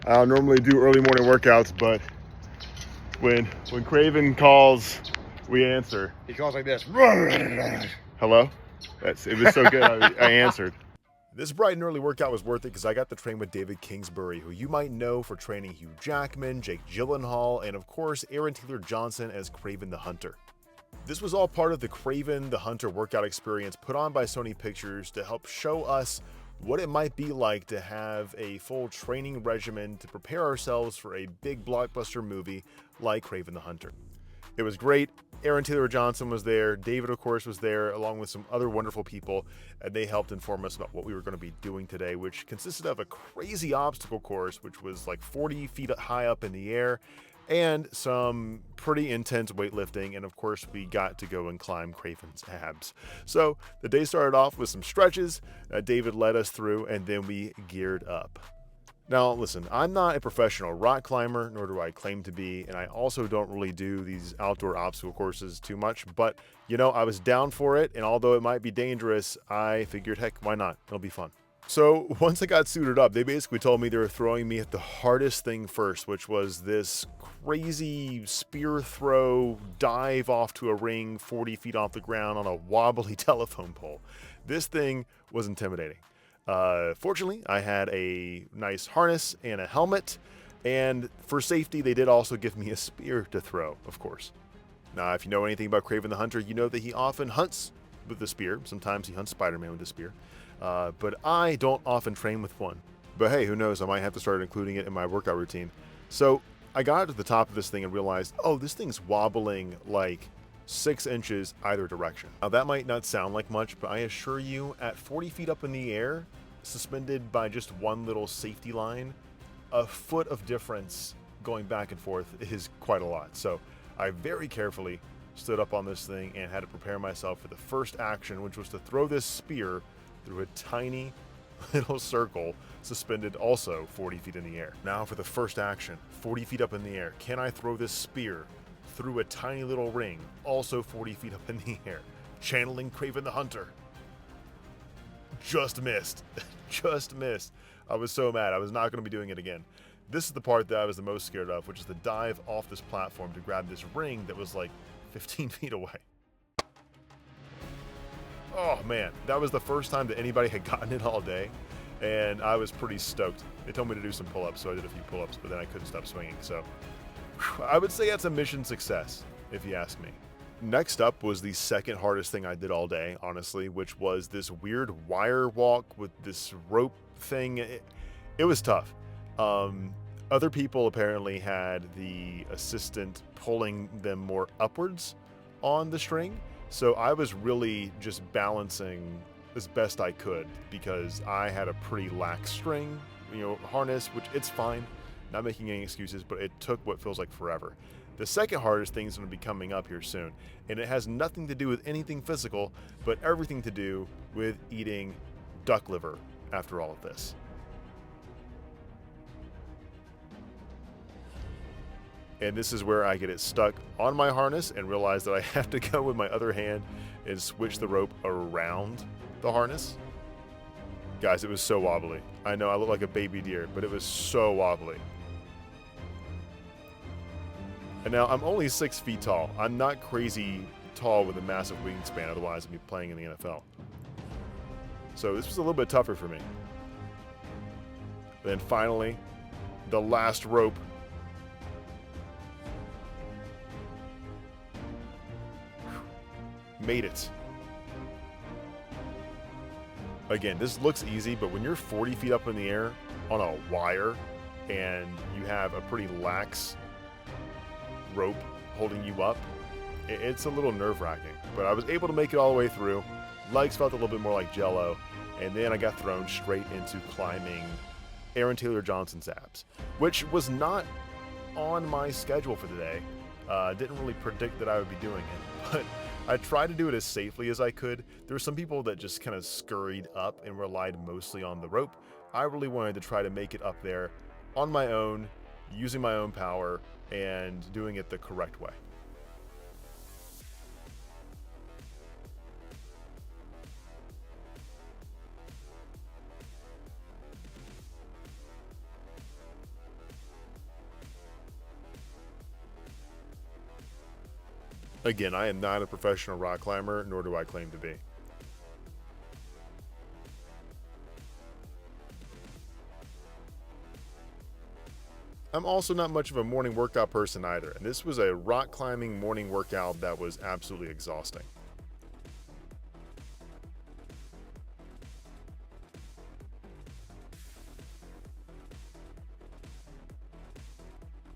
I don't normally do early morning workouts, but when Kraven calls, we answer. He calls like this. Hello? It was so good, I answered. This bright and early workout was worth it because I got to train with David Kingsbury, who you might know for training Hugh Jackman, Jake Gyllenhaal, and of course Aaron Taylor Johnson as Kraven the Hunter. This was all part of the Kraven the Hunter workout experience put on by Sony Pictures to help show us what it might be like to have a full training regimen to prepare ourselves for a big blockbuster movie like Kraven the Hunter. It was great. Aaron Taylor Johnson was there. David, of course, was there, along with some other wonderful people, and they helped inform us about what we were going to be doing today, which consisted of a crazy obstacle course, which was like 40 feet high up in the air, and some pretty intense weightlifting, and of course, we got to go and climb Kraven's abs. So the day started off with some stretches David led us through, and then we geared up. Now, listen, I'm not a professional rock climber, nor do I claim to be, and I also don't really do these outdoor obstacle courses too much, but, you know, I was down for it, and although it might be dangerous, I figured, heck, why not? It'll be fun. So once I got suited up, they basically told me they were throwing me at the hardest thing first, which was this crazy spear throw dive off to a ring 40 feet off the ground on a wobbly telephone pole. This thing was intimidating. Fortunately, I had a nice harness and a helmet, and for safety, they did also give me a spear to throw, of course. Now, if you know anything about Kraven the Hunter, you know that he often hunts with the spear. Sometimes he hunts Spider-Man with the spear, but I don't often train with one. But hey, who knows, I might have to start including it in my workout routine. So I got to the top of this thing and realized, oh, this thing's wobbling like 6 inches either direction. Now that might not sound like much, but I assure you, at 40 feet up in the air, suspended by just one little safety line, a foot of difference going back and forth is quite a lot. So I very carefully stood up on this thing and had to prepare myself for the first action, which was to throw this spear through a tiny little circle suspended also 40 feet in the air. Now for the first action, 40 feet up in the air. Can I throw this spear through a tiny little ring, also 40 feet up in the air, channeling Kraven the Hunter? Just missed. Just missed. I was so mad. I was not going to be doing it again. This is the part that I was the most scared of, which is the dive off this platform to grab this ring that was like 15 feet away. Oh man, that was the first time that anybody had gotten it all day, and I was pretty stoked. They told me to do some pull-ups, so I did a few pull-ups, but then I couldn't stop swinging, so I would say that's a mission success, if you ask me. Next up was the second hardest thing I did all day, honestly, which was this weird wire walk with this rope thing. It was tough. Other people apparently had the assistant pulling them more upwards on the string, so I was really just balancing as best I could because I had a pretty lax string, harness, which it's fine. Not making any excuses, but it took what feels like forever. The second hardest thing is going to be coming up here soon, and it has nothing to do with anything physical, but everything to do with eating duck liver after all of this. And this is where I get it stuck on my harness and realize that I have to go with my other hand and switch the rope around the harness. Guys, it was so wobbly. I know I look like a baby deer, but it was so wobbly. And now I'm only 6 feet tall. I'm not crazy tall with a massive wingspan, otherwise I'd be playing in the NFL. So this was a little bit tougher for me. Then finally, the last rope. Made it. Again, this looks easy, but when you're 40 feet up in the air on a wire and you have a pretty lax rope holding you up, it's a little nerve-wracking. But I was able to make it all the way through. Legs felt a little bit more like jello, and then I got thrown straight into climbing Aaron Taylor Johnson's abs, which was not on my schedule for the day. Didn't really predict that I would be doing it, but I tried to do it as safely as I could. There were some people that just kind of scurried up and relied mostly on the rope. I really wanted to try to make it up there on my own, using my own power, and doing it the correct way. Again, I am not a professional rock climber, nor do I claim to be. I'm also not much of a morning workout person either, and this was a rock climbing morning workout that was absolutely exhausting.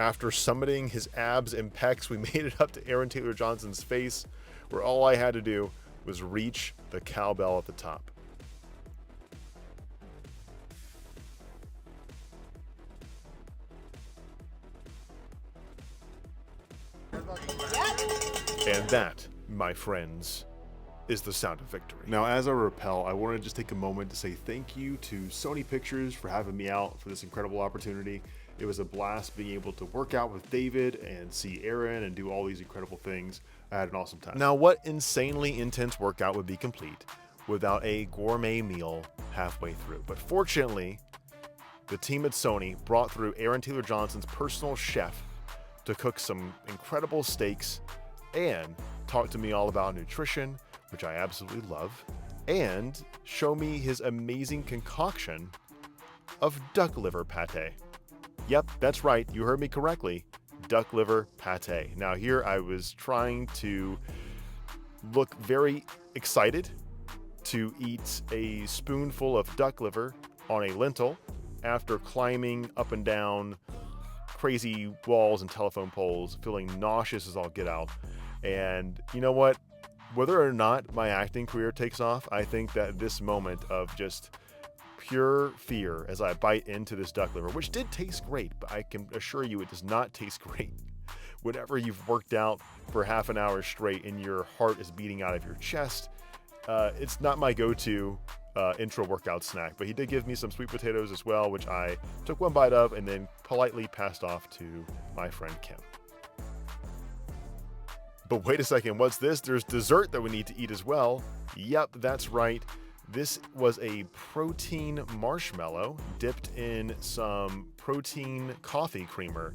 After summiting his abs and pecs, we made it up to Aaron Taylor Johnson's face, where all I had to do was reach the cowbell at the top. And that, my friends, is the sound of victory. Now, as I rappel, I want to just take a moment to say thank you to Sony Pictures for having me out for this incredible opportunity. It was a blast being able to work out with David and see Aaron and do all these incredible things. I had an awesome time. Now, what insanely intense workout would be complete without a gourmet meal halfway through? But fortunately, the team at Sony brought through Aaron Taylor Johnson's personal chef to cook some incredible steaks and talk to me all about nutrition, which I absolutely love, and show me his amazing concoction of duck liver pate. Yep, that's right, you heard me correctly, duck liver pate. Now here I was trying to look very excited to eat a spoonful of duck liver on a lentil after climbing up and down crazy walls and telephone poles, feeling nauseous as all get out. And you know what? Whether or not my acting career takes off, I think that this moment of just pure fear as I bite into this duck liver, which did taste great, but I can assure you it does not taste great. Whenever you've worked out for half an hour straight and your heart is beating out of your chest, it's not my go-to intro workout snack, but he did give me some sweet potatoes as well, which I took one bite of and then politely passed off to my friend Kim. But wait a second, what's this? There's dessert that we need to eat as well. Yep, that's right. This was a protein marshmallow dipped in some protein coffee creamer.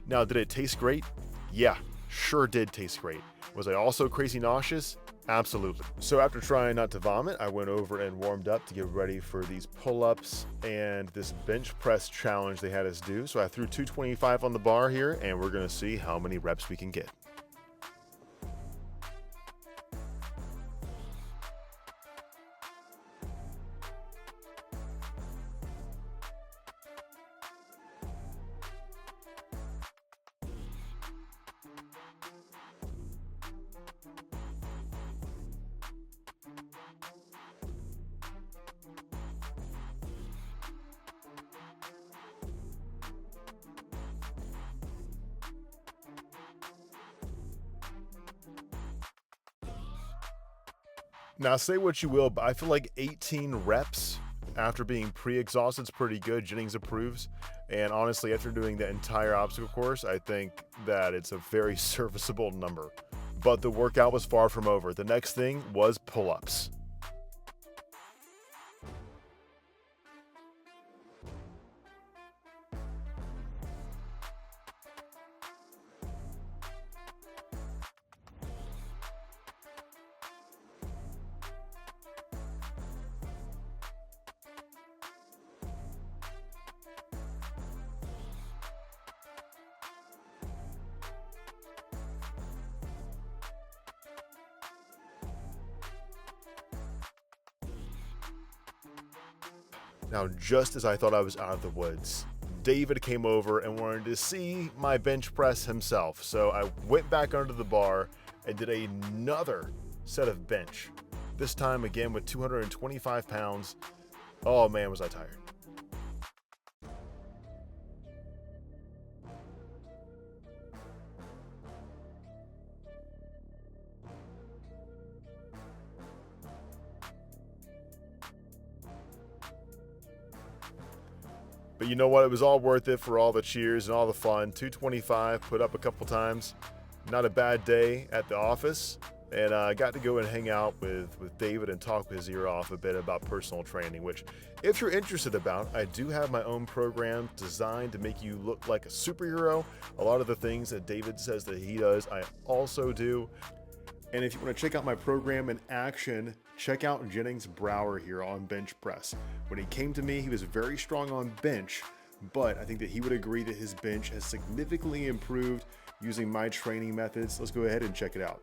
Now, did it taste great? Yeah, sure did taste great. Was I also crazy nauseous? Absolutely. So after trying not to vomit, I went over and warmed up to get ready for these pull-ups and this bench press challenge they had us do. So I threw 225 on the bar here, and we're gonna see how many reps we can get. Now, say what you will, but I feel like 18 reps after being pre-exhausted is pretty good. Jennings approves. And honestly, after doing the entire obstacle course, I think that it's a very serviceable number. But the workout was far from over. The next thing was pull-ups. Now, just as I thought I was out of the woods, David came over and wanted to see my bench press himself. So I went back under the bar and did another set of bench. This time again with 225 pounds. Oh man, was I tired. But you know what? It was all worth it for all the cheers and all the fun. 225 put up a couple times. Not a bad day at the office. And I got to go and hang out with David and talk his ear off a bit about personal training, which, if you're interested about, I do have my own program designed to make you look like a superhero. A lot of the things that David says that he does, I also do. And if you want to check out my program in action, check out Jennings Brower here on bench press. When he came to me, he was very strong on bench, but I think that he would agree that his bench has significantly improved using my training methods. Let's go ahead and check it out.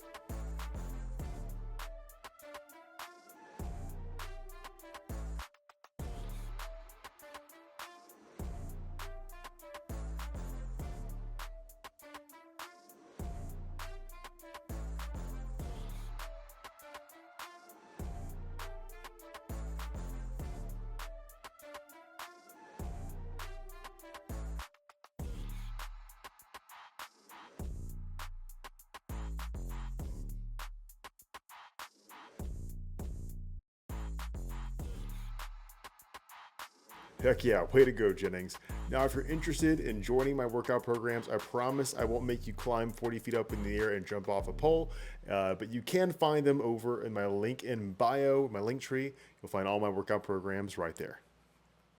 Heck yeah, way to go, Jennings. Now, if you're interested in joining my workout programs, I promise I won't make you climb 40 feet up in the air and jump off a pole, but you can find them over in my link in bio, my link tree. You'll find all my workout programs right there.